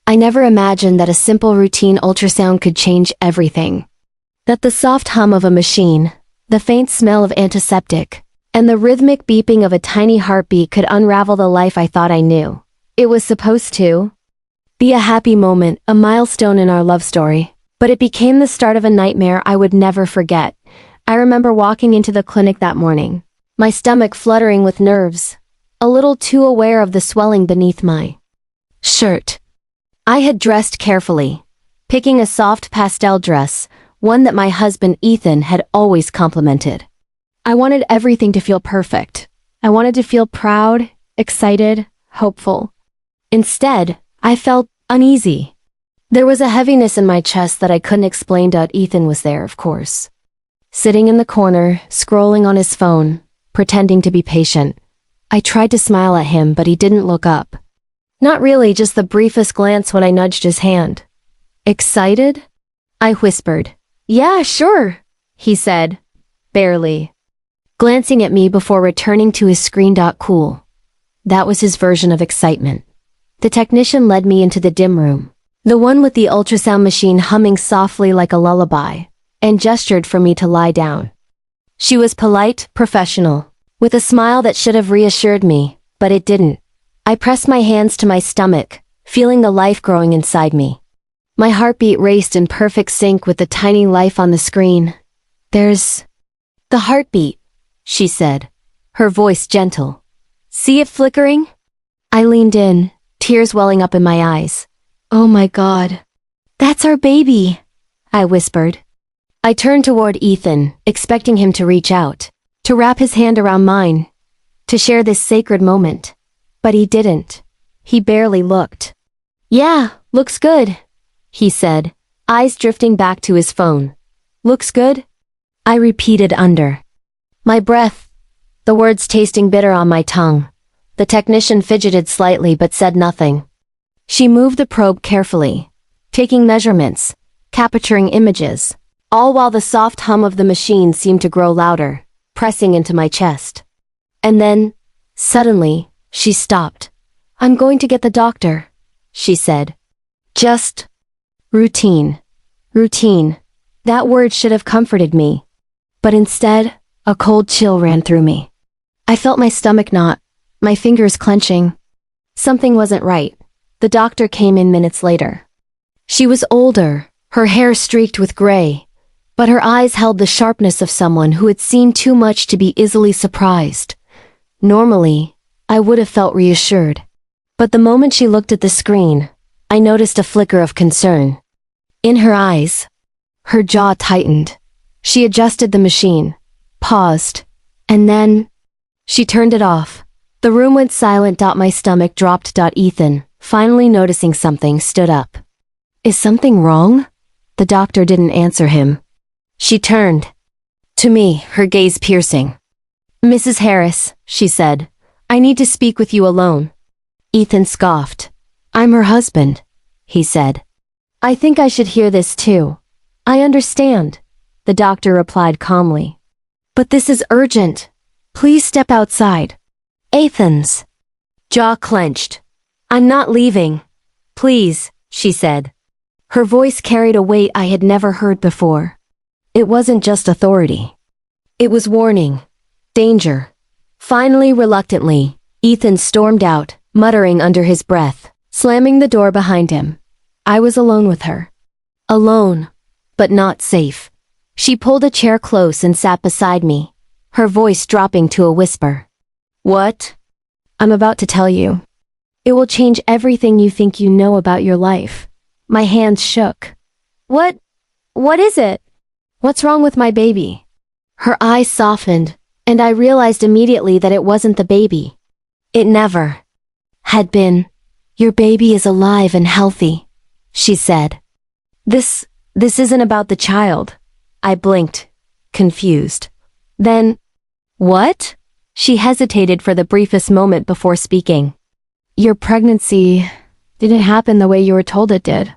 I never imagined that a simple routine ultrasound could change everything. That the soft hum of a machine, the faint smell of antiseptic, and the rhythmic beeping of a tiny heartbeat could unravel the life I thought I knew. It was supposed to be a happy moment, a milestone in our love story, but it became the start of a nightmare I would never forget. I remember walking into the clinic that morning, my stomach fluttering with nerves, a little too aware of the swelling beneath my shirt. I had dressed carefully, picking a soft pastel dress, one that my husband Ethan had always complimented. I wanted everything to feel perfect. I wanted to feel proud, excited, hopeful. Instead, I felt uneasy. There was a heaviness in my chest that I couldn't explain. Ethan was there, of course. Sitting in the corner, scrolling on his phone, pretending to be patient. I tried to smile at him, but he didn't look up. Not really, just the briefest glance when I nudged his hand. Excited? I whispered. Yeah, sure, he said, barely, glancing at me before returning to his screen. Cool. That was his version of excitement. The technician led me into the dim room, the one with the ultrasound machine humming softly like a lullaby, and gestured for me to lie down. She was polite, professional, with a smile that should have reassured me, but it didn't. I pressed my hands to my stomach, feeling the life growing inside me. My heartbeat raced in perfect sync with the tiny life on the screen. There's the heartbeat, she said, her voice gentle. See it flickering? I leaned in, tears welling up in my eyes. Oh my God. That's our baby, I whispered. I turned toward Ethan, expecting him to reach out, to wrap his hand around mine, to share this sacred moment. But he didn't. He barely looked. Yeah, looks good, he said, eyes drifting back to his phone. Looks good? I repeated under my breath, the words tasting bitter on my tongue. The technician fidgeted slightly but said nothing. She moved the probe carefully, taking measurements, capturing images, all while the soft hum of the machine seemed to grow louder, pressing into my chest. And then, suddenly, she stopped. I'm going to get the doctor, she said. Just routine. Routine. That word should have comforted me. But instead, a cold chill ran through me. I felt my stomach knot, my fingers clenching. Something wasn't right. The doctor came in minutes later. She was older, her hair streaked with gray, but her eyes held the sharpness of someone who had seen too much to be easily surprised. Normally, I would have felt reassured. But the moment she looked at the screen, I noticed a flicker of concern. In her eyes, her jaw tightened. She adjusted the machine, paused, and then she turned it off. The room went silent. My stomach dropped. Ethan, finally noticing something, stood up. Is something wrong? The doctor didn't answer him. She turned to me, her gaze piercing. Mrs. Harris, she said, I need to speak with you alone. Ethan scoffed. I'm her husband, he said. I think I should hear this too. I understand, the doctor replied calmly. But this is urgent. Please step outside. Ethan's jaw clenched. I'm not leaving. Please, she said. Her voice carried a weight I had never heard before. It wasn't just authority. It was warning. Danger. Finally, reluctantly, Ethan stormed out, muttering under his breath, slamming the door behind him. I was alone with her. Alone, but not safe. She pulled a chair close and sat beside me, her voice dropping to a whisper. What? I'm about to tell you. It will change everything you think you know about your life. My hands shook. What is it? What's wrong with my baby? Her eyes softened, and I realized immediately that it wasn't the baby. It never had been. Your baby is alive and healthy, she said. This isn't about the child. I blinked, confused. Then, what? She hesitated for the briefest moment before speaking. Your pregnancy didn't happen the way you were told it did.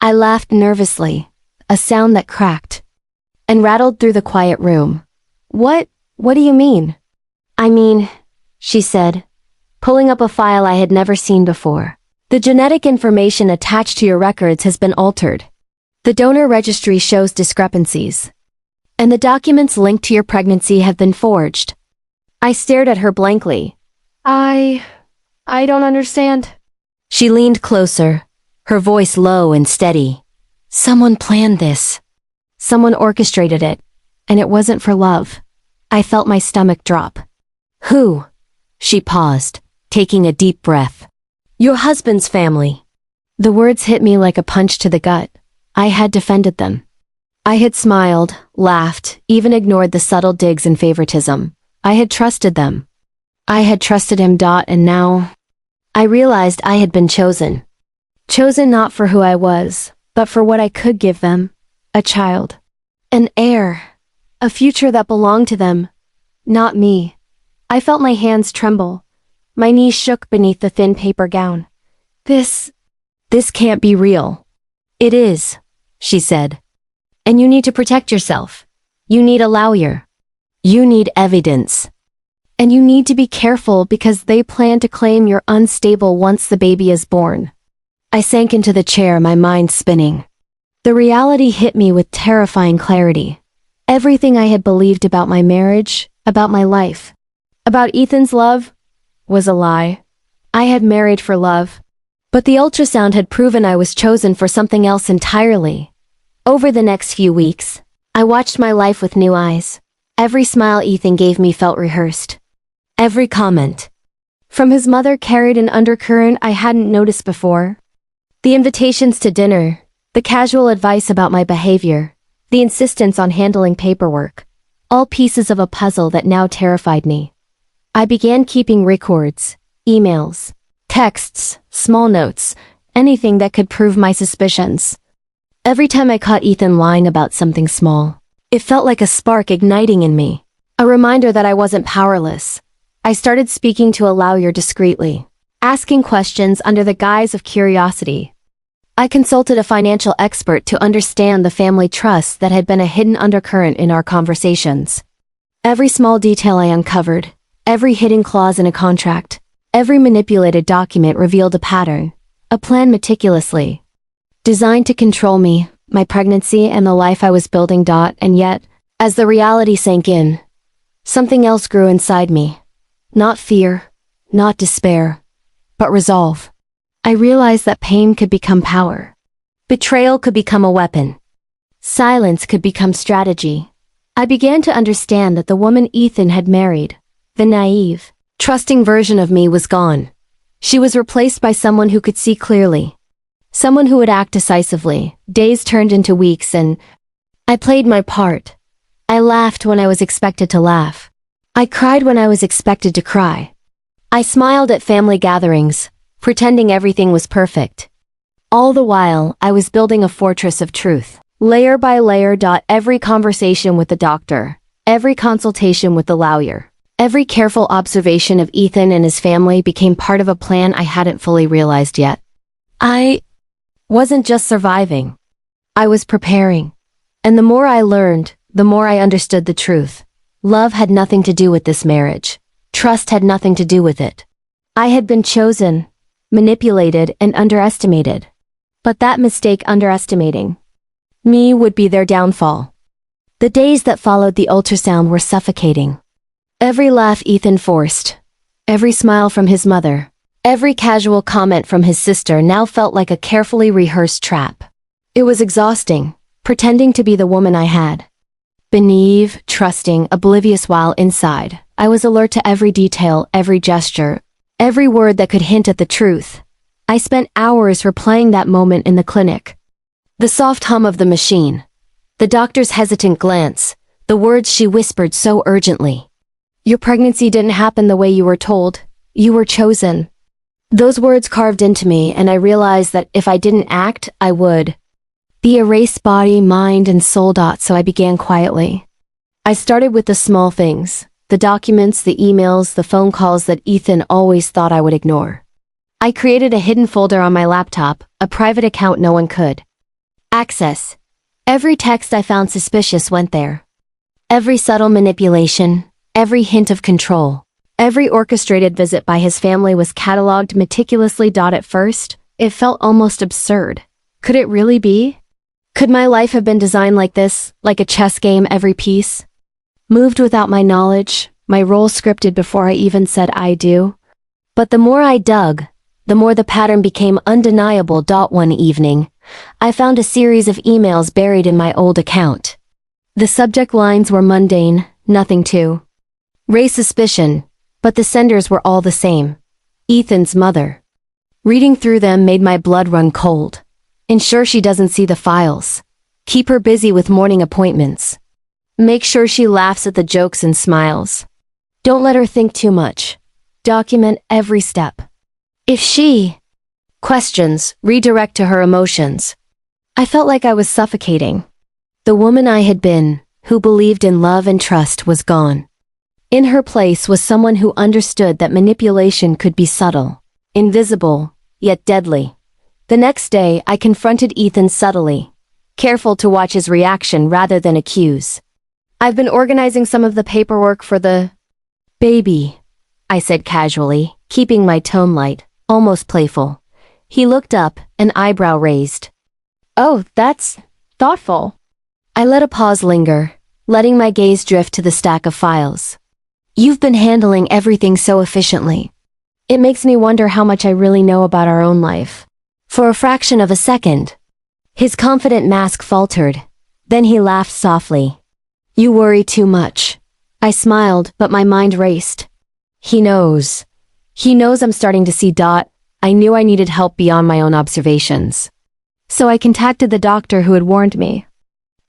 I laughed nervously, a sound that cracked and rattled through the quiet room. What do you mean? I mean, she said, pulling up a file I had never seen before. The genetic information attached to your records has been altered. The donor registry shows discrepancies. And the documents linked to your pregnancy have been forged. I stared at her blankly. I don't understand. She leaned closer, her voice low and steady. Someone planned this. Someone orchestrated it, and it wasn't for love. I felt my stomach drop. Who? She paused, taking a deep breath. Your husband's family. The words hit me like a punch to the gut. I had defended them. I had smiled, laughed, even ignored the subtle digs and favoritism. I had trusted them. I had trusted him. And now I realized I had been chosen. Chosen not for who I was, but for what I could give them. A child. An heir. A future that belonged to them. Not me. I felt my hands tremble. My knees shook beneath the thin paper gown. This can't be real. It is, she said. And you need to protect yourself. You need a lawyer. You need evidence. And you need to be careful because they plan to claim you're unstable once the baby is born. I sank into the chair, my mind spinning. The reality hit me with terrifying clarity. Everything I had believed about my marriage, about my life, about Ethan's love, was a lie. I had married for love. But the ultrasound had proven I was chosen for something else entirely. Over the next few weeks, I watched my life with new eyes. Every smile Ethan gave me felt rehearsed. Every comment from his mother carried an undercurrent I hadn't noticed before. The invitations to dinner, the casual advice about my behavior, the insistence on handling paperwork, all pieces of a puzzle that now terrified me. I began keeping records, emails, texts, small notes, anything that could prove my suspicions. Every time I caught Ethan lying about something small, it felt like a spark igniting in me, a reminder that I wasn't powerless. I started speaking to a lawyer discreetly, asking questions under the guise of curiosity. I consulted a financial expert to understand the family trust that had been a hidden undercurrent in our conversations. Every small detail I uncovered, every hidden clause in a contract, every manipulated document revealed a pattern, a plan meticulously designed to control me, my pregnancy, and the life I was building. And yet, as the reality sank in, something else grew inside me. Not fear, not despair, but resolve. I realized that pain could become power. Betrayal could become a weapon. Silence could become strategy. I began to understand that the woman Ethan had married, the naive, trusting version of me, was gone. She was replaced by someone who could see clearly. Someone who would act decisively. Days turned into weeks and I played my part. I laughed when I was expected to laugh. I cried when I was expected to cry. I smiled at family gatherings, pretending everything was perfect. All the while, I was building a fortress of truth, layer by layer. Every conversation with the doctor, every consultation with the lawyer, every careful observation of Ethan and his family became part of a plan I hadn't fully realized yet. I wasn't just surviving. I was preparing. And the more I learned, the more I understood the truth. Love had nothing to do with this marriage. Trust had nothing to do with it. I had been chosen, manipulated, and underestimated. But that mistake, underestimating me, would be their downfall. The days that followed the ultrasound were suffocating. Every laugh Ethan forced, every smile from his mother, every casual comment from his sister now felt like a carefully rehearsed trap. It was exhausting, pretending to be the woman I had been naive, trusting, oblivious, while inside, I was alert to every detail, every gesture, every word that could hint at the truth. I spent hours replaying that moment in the clinic. The soft hum of the machine, the doctor's hesitant glance, the words she whispered so urgently. Your pregnancy didn't happen the way you were told. You were chosen. Those words carved into me, and I realized that if I didn't act, I would be erased, body, mind, and soul. So I began quietly. I started with the small things, the documents, the emails, the phone calls that Ethan always thought I would ignore. I created a hidden folder on my laptop, a private account no one could access. Every text I found suspicious went there. Every subtle manipulation, every hint of control, Every orchestrated visit by his family was cataloged meticulously. At first, it felt almost absurd. Could it really be? Could my life have been designed like this, like a chess game, every piece moved without my knowledge, my role scripted before I even said I do? But the more I dug, the more the pattern became undeniable. One evening, I found a series of emails buried in my old account. The subject lines were mundane, nothing to raise suspicion, but the senders were all the same. Ethan's mother. Reading through them made my blood run cold. Ensure she doesn't see the files. Keep her busy with morning appointments. Make sure she laughs at the jokes and smiles. Don't let her think too much. Document every step. If she questions, redirect to her emotions. I felt like I was suffocating. The woman I had been, who believed in love and trust, was gone. In her place was someone who understood that manipulation could be subtle, invisible, yet deadly. The next day, I confronted Ethan subtly, careful to watch his reaction rather than accuse. I've been organizing some of the paperwork for the baby, I said casually, keeping my tone light, almost playful. He looked up, an eyebrow raised. Oh, that's thoughtful. I let a pause linger, letting my gaze drift to the stack of files. You've been handling everything so efficiently. It makes me wonder how much I really know about our own life. For a fraction of a second, his confident mask faltered. Then he laughed softly. You worry too much. I smiled, but my mind raced. He knows. He knows I'm starting to see. I knew I needed help beyond my own observations. So I contacted the doctor who had warned me.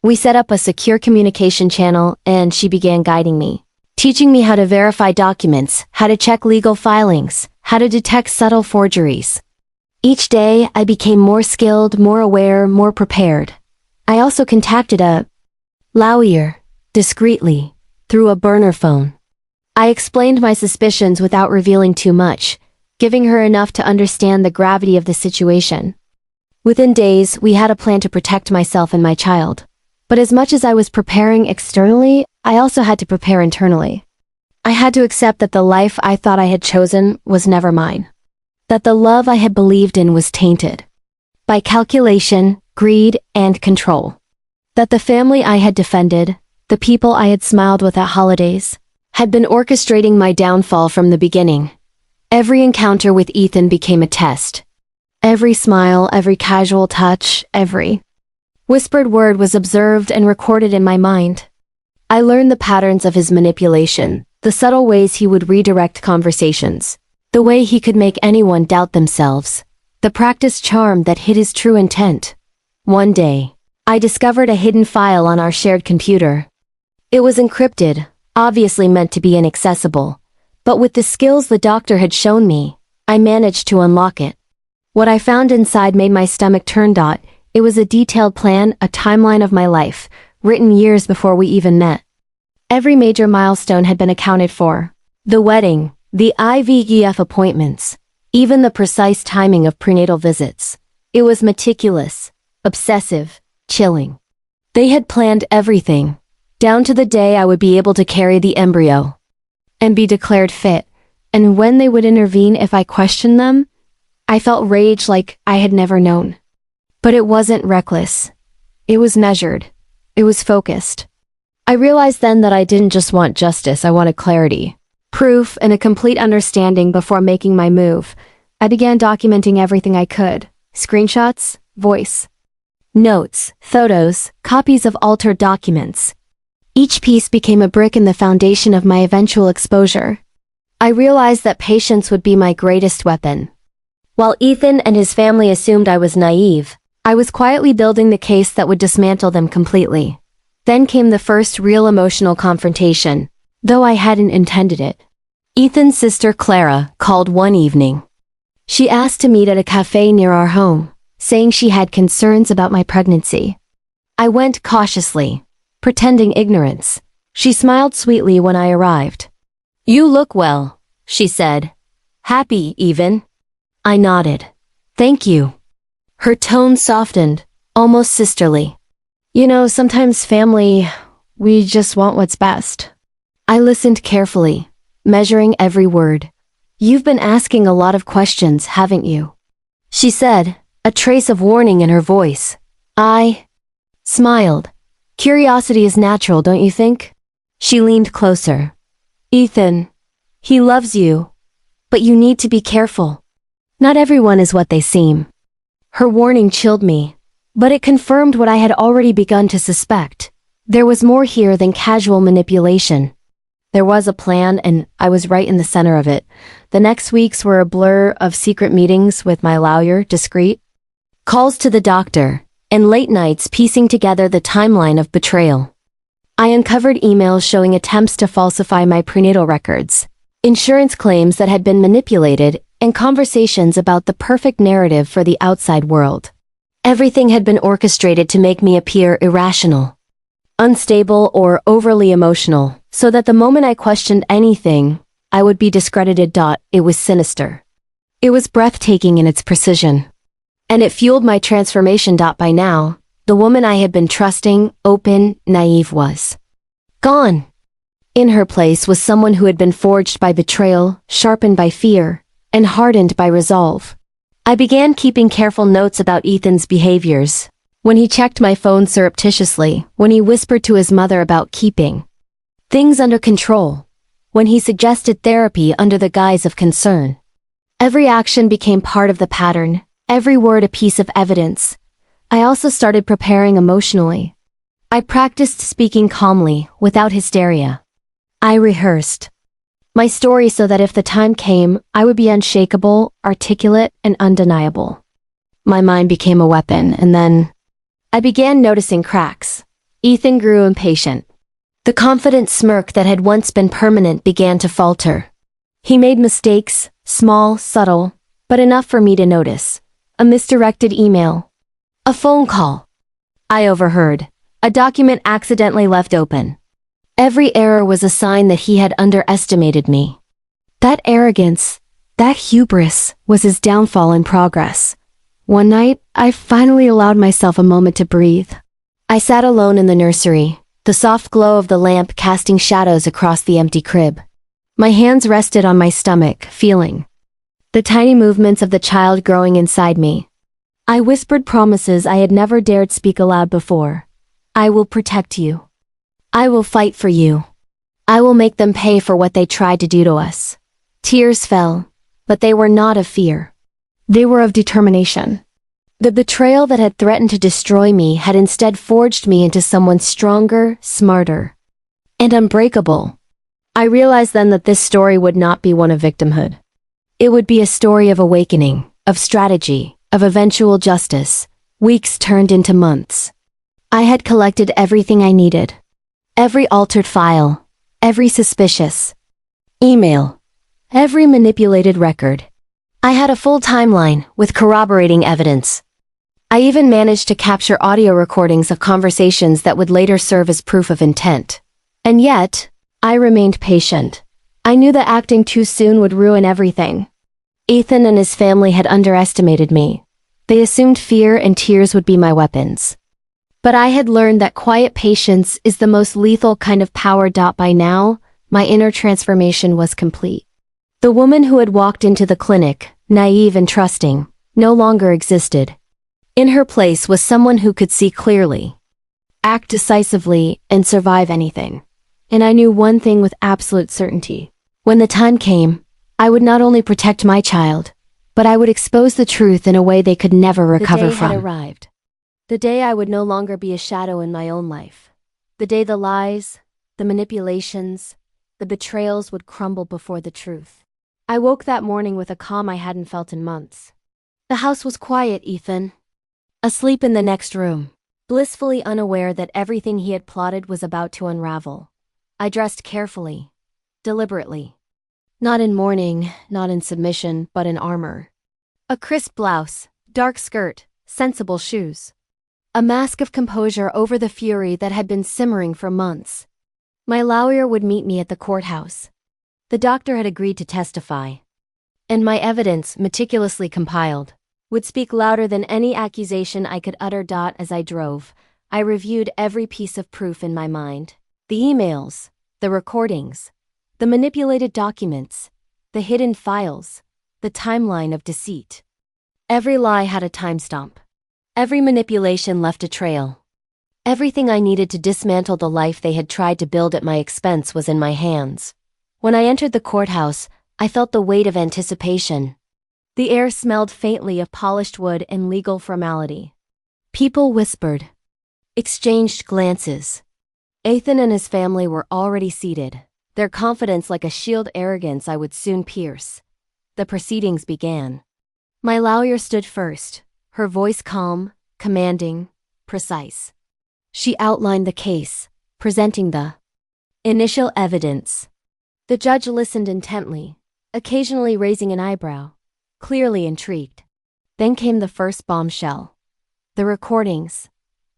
We set up a secure communication channel, and she began guiding me, teaching me how to verify documents, how to check legal filings, how to detect subtle forgeries. Each day, I became more skilled, more aware, more prepared. I also contacted a lawyer, discreetly, through a burner phone. I explained my suspicions without revealing too much, giving her enough to understand the gravity of the situation. Within days, we had a plan to protect myself and my child. But as much as I was preparing externally, I also had to prepare internally. I had to accept that the life I thought I had chosen was never mine. That the love I had believed in was tainted by calculation, greed, and control. That the family I had defended, the people I had smiled with at holidays, had been orchestrating my downfall from the beginning. Every encounter with Ethan became a test. Every smile, every casual touch, every whispered word was observed and recorded in my mind. I learned the patterns of his manipulation, the subtle ways he would redirect conversations, the way he could make anyone doubt themselves, the practiced charm that hid his true intent. One day, I discovered a hidden file on our shared computer. It was encrypted, obviously meant to be inaccessible, but with the skills the doctor had shown me, I managed to unlock it. What I found inside made my stomach turn. It was a detailed plan, a timeline of my life, written years before we even met. Every major milestone had been accounted for. The wedding, the IVF appointments, even the precise timing of prenatal visits. It was meticulous, obsessive, chilling. They had planned everything, down to the day I would be able to carry the embryo and be declared fit, and when they would intervene if I questioned them, I felt rage like I had never known. But it wasn't reckless. It was measured. It was focused. I realized then that I didn't just want justice, I wanted clarity, proof, and a complete understanding before making my move. I began documenting everything I could. Screenshots, voice notes, photos, copies of altered documents. Each piece became a brick in the foundation of my eventual exposure. I realized that patience would be my greatest weapon. While Ethan and his family assumed I was naive, I was quietly building the case that would dismantle them completely. Then came the first real emotional confrontation, though I hadn't intended it. Ethan's sister Clara called one evening. She asked to meet at a cafe near our home, saying she had concerns about my pregnancy. I went cautiously, pretending ignorance. She smiled sweetly when I arrived. You look well, she said. Happy, even. I nodded. Thank you. Her tone softened, almost sisterly. You know, sometimes family, we just want what's best. I listened carefully, measuring every word. "You've been asking a lot of questions, haven't you?" she said, a trace of warning in her voice. I smiled. "Curiosity is natural, don't you think?" She leaned closer. "Ethan, he loves you, but you need to be careful. Not everyone is what they seem." Her warning chilled me, but it confirmed what I had already begun to suspect. There was more here than casual manipulation. There was a plan, and I was right in the center of it. The next weeks were a blur of secret meetings with my lawyer, discreet calls to the doctor, and late nights piecing together the timeline of betrayal. I uncovered emails showing attempts to falsify my prenatal records, insurance claims that had been manipulated, and conversations about the perfect narrative for the outside world. Everything had been orchestrated to make me appear irrational, unstable, or overly emotional, so that the moment I questioned anything, I would be discredited. It was sinister. It was breathtaking in its precision. And it fueled my transformation. By now, the woman I had been trusting, open, naive was gone. In her place was someone who had been forged by betrayal, sharpened by fear, and hardened by resolve. I began keeping careful notes about Ethan's behaviors. When he checked my phone surreptitiously, when he whispered to his mother about keeping things under control, when he suggested therapy under the guise of concern. Every action became part of the pattern, every word a piece of evidence. I also started preparing emotionally. I practiced speaking calmly, without hysteria. I rehearsed my story so that if the time came, I would be unshakable, articulate, and undeniable. My mind became a weapon, and then I began noticing cracks. Ethan grew impatient. The confident smirk that had once been permanent began to falter. He made mistakes, small, subtle, but enough for me to notice. A misdirected email. A phone call I overheard. A document accidentally left open. Every error was a sign that he had underestimated me. That arrogance, that hubris, was his downfall in progress. One night, I finally allowed myself a moment to breathe. I sat alone in the nursery, the soft glow of the lamp casting shadows across the empty crib. My hands rested on my stomach, feeling the tiny movements of the child growing inside me. I whispered promises I had never dared speak aloud before. I will protect you. I will fight for you. I will make them pay for what they tried to do to us. Tears fell, but they were not of fear. They were of determination. The betrayal that had threatened to destroy me had instead forged me into someone stronger, smarter, and unbreakable. I realized then that this story would not be one of victimhood. It would be a story of awakening, of strategy, of eventual justice. Weeks turned into months. I had collected everything I needed. Every altered file, every suspicious email, every manipulated record. I had a full timeline with corroborating evidence. I even managed to capture audio recordings of conversations that would later serve as proof of intent. And yet, I remained patient. I knew that acting too soon would ruin everything. Ethan and his family had underestimated me. They assumed fear and tears would be my weapons. But I had learned that quiet patience is the most lethal kind of power. By now, my inner transformation was complete. The woman who had walked into the clinic, naive and trusting, no longer existed. In her place was someone who could see clearly, act decisively, and survive anything. And I knew one thing with absolute certainty. When the time came, I would not only protect my child, but I would expose the truth in a way they could never recover from. The day had arrived. The day I would no longer be a shadow in my own life. The day the lies, the manipulations, the betrayals would crumble before the truth. I woke that morning with a calm I hadn't felt in months. The house was quiet, Ethan. Asleep in the next room, blissfully unaware that everything he had plotted was about to unravel. I dressed carefully, deliberately. Not in mourning, not in submission, but in armor. A crisp blouse, dark skirt, sensible shoes. A mask of composure over the fury that had been simmering for months. My lawyer would meet me at the courthouse. The doctor had agreed to testify. And my evidence, meticulously compiled, would speak louder than any accusation I could utter. As I drove, I reviewed every piece of proof in my mind. The emails, the recordings, The manipulated documents, the hidden files, the timeline of deceit. Every lie had a timestamp. Every manipulation left a trail. Everything I needed to dismantle the life they had tried to build at my expense was in my hands. When I entered the courthouse, I felt the weight of anticipation. The air smelled faintly of polished wood and legal formality. People whispered, exchanged glances. Ethan and his family were already seated, their confidence like a shield arrogance I would soon pierce. The proceedings began. My lawyer stood first, her voice calm, commanding, precise. She outlined the case, presenting the initial evidence. The judge listened intently, occasionally raising an eyebrow, clearly intrigued. Then came the first bombshell. The recordings.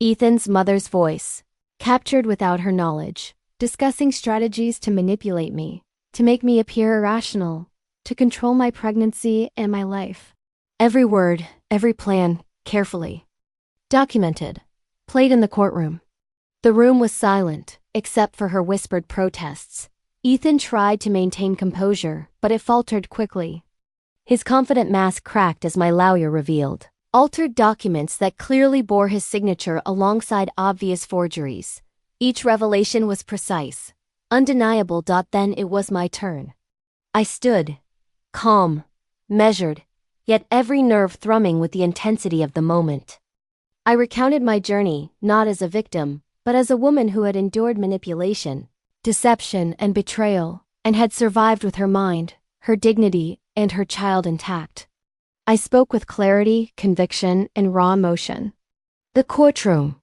Ethan's mother's voice, captured without her knowledge, discussing strategies to manipulate me, to make me appear irrational, to control my pregnancy and my life. Every word, every plan, carefully documented, played in the courtroom. The room was silent, except for her whispered protests. Ethan tried to maintain composure, but it faltered quickly. His confident mask cracked as my lawyer revealed altered documents that clearly bore his signature alongside obvious forgeries. Each revelation was precise, undeniable. Then it was my turn. I stood, calm, measured, yet every nerve thrumming with the intensity of the moment. I recounted my journey, not as a victim, but as a woman who had endured manipulation, deception, and betrayal, and had survived with her mind, her dignity, and her child intact. I spoke with clarity, conviction, and raw emotion. The courtroom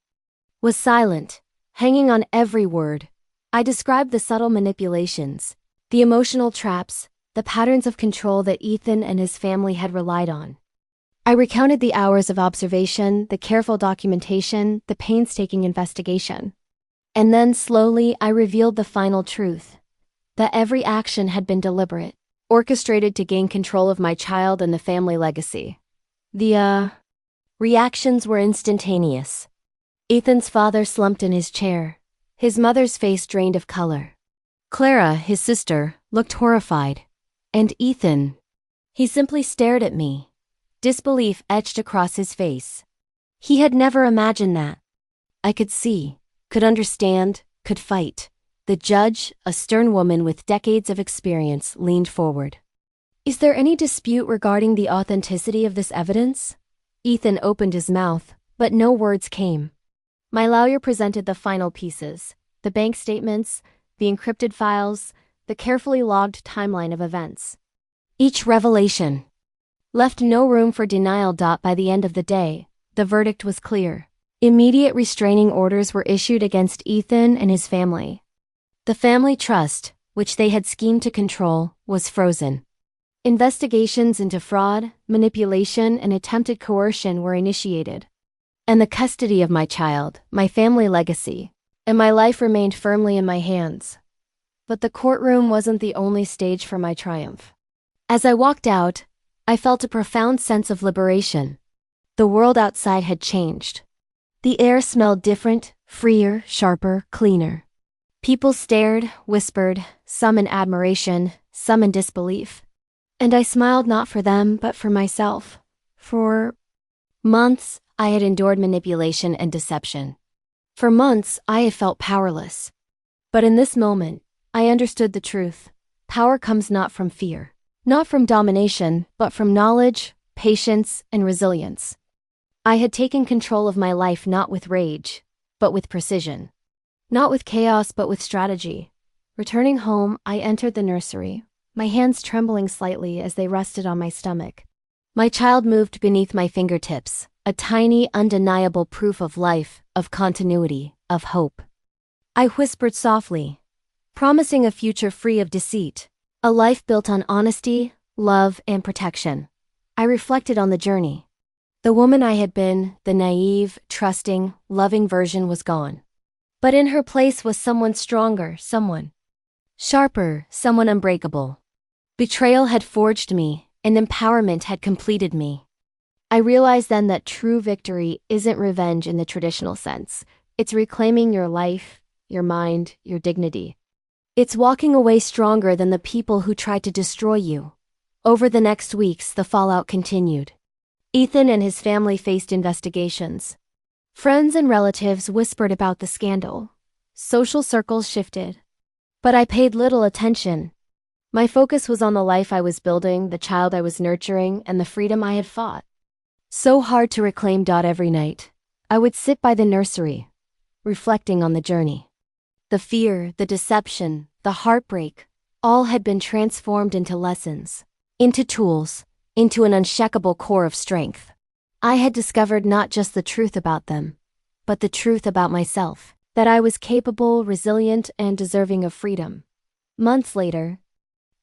was silent, hanging on every word. I described the subtle manipulations, the emotional traps, the patterns of control that Ethan and his family had relied on. I recounted the hours of observation, the careful documentation, the painstaking investigation. And then slowly I revealed the final truth, that every action had been deliberate, orchestrated to gain control of my child and the family legacy. The reactions were instantaneous. Ethan's father slumped in his chair, his mother's face drained of color. Clara, his sister, looked horrified. And Ethan, he simply stared at me, disbelief etched across his face. He had never imagined that. I could see, could understand, could fight. The judge, a stern woman with decades of experience, leaned forward. Is there any dispute regarding the authenticity of this evidence? Ethan opened his mouth, but no words came. My lawyer presented the final pieces, the bank statements, the encrypted files, the carefully logged timeline of events. Each revelation left no room for denial. By the end of the day, the verdict was clear. Immediate restraining orders were issued against Ethan and his family. The family trust, which they had schemed to control, was frozen. Investigations into fraud, manipulation, and attempted coercion were initiated. And the custody of my child, my family legacy, and my life remained firmly in my hands. But the courtroom wasn't the only stage for my triumph. As I walked out, I felt a profound sense of liberation. The world outside had changed. The air smelled different, freer, sharper, cleaner. People stared, whispered, some in admiration, some in disbelief. And I smiled not for them, but for myself. For months, I had endured manipulation and deception. For months, I had felt powerless. But in this moment, I understood the truth. Power comes not from fear, not from domination, but from knowledge, patience, and resilience. I had taken control of my life not with rage, but with precision. Not with chaos, but with strategy. Returning home, I entered the nursery, my hands trembling slightly as they rested on my stomach. My child moved beneath my fingertips, a tiny, undeniable proof of life, of continuity, of hope. I whispered softly, promising a future free of deceit, a life built on honesty, love, and protection. I reflected on the journey. The woman I had been, the naive, trusting, loving version was gone. But in her place was someone stronger, someone sharper, someone unbreakable. Betrayal had forged me, and empowerment had completed me. I realized then that true victory isn't revenge in the traditional sense. It's reclaiming your life, your mind, your dignity. It's walking away stronger than the people who tried to destroy you. Over the next weeks, the fallout continued. Ethan and his family faced investigations. Friends and relatives whispered about the scandal. Social circles shifted. But I paid little attention. My focus was on the life I was building, the child I was nurturing, and the freedom I had fought so hard to reclaim. Every night, I would sit by the nursery, reflecting on the journey. The fear, the deception, the heartbreak, all had been transformed into lessons, into tools, into an unshakable core of strength. I had discovered not just the truth about them, but the truth about myself, that I was capable, resilient, and deserving of freedom. Months later,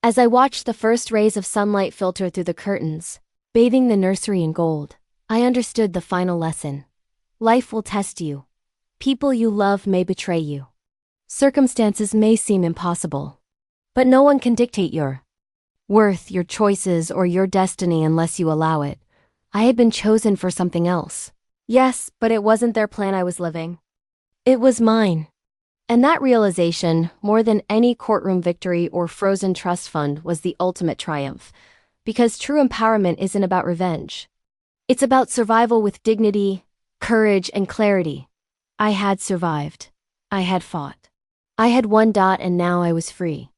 as I watched the first rays of sunlight filter through the curtains, bathing the nursery in gold, I understood the final lesson. Life will test you. People you love may betray you. Circumstances may seem impossible, but no one can dictate your worth, your choices, or your destiny unless you allow it. I had been chosen for something else. Yes, but it wasn't their plan I was living. It was mine. And that realization, more than any courtroom victory or frozen trust fund, was the ultimate triumph. Because true empowerment isn't about revenge. It's about survival with dignity, courage, and clarity. I had survived. I had fought. I had won. And now I was free.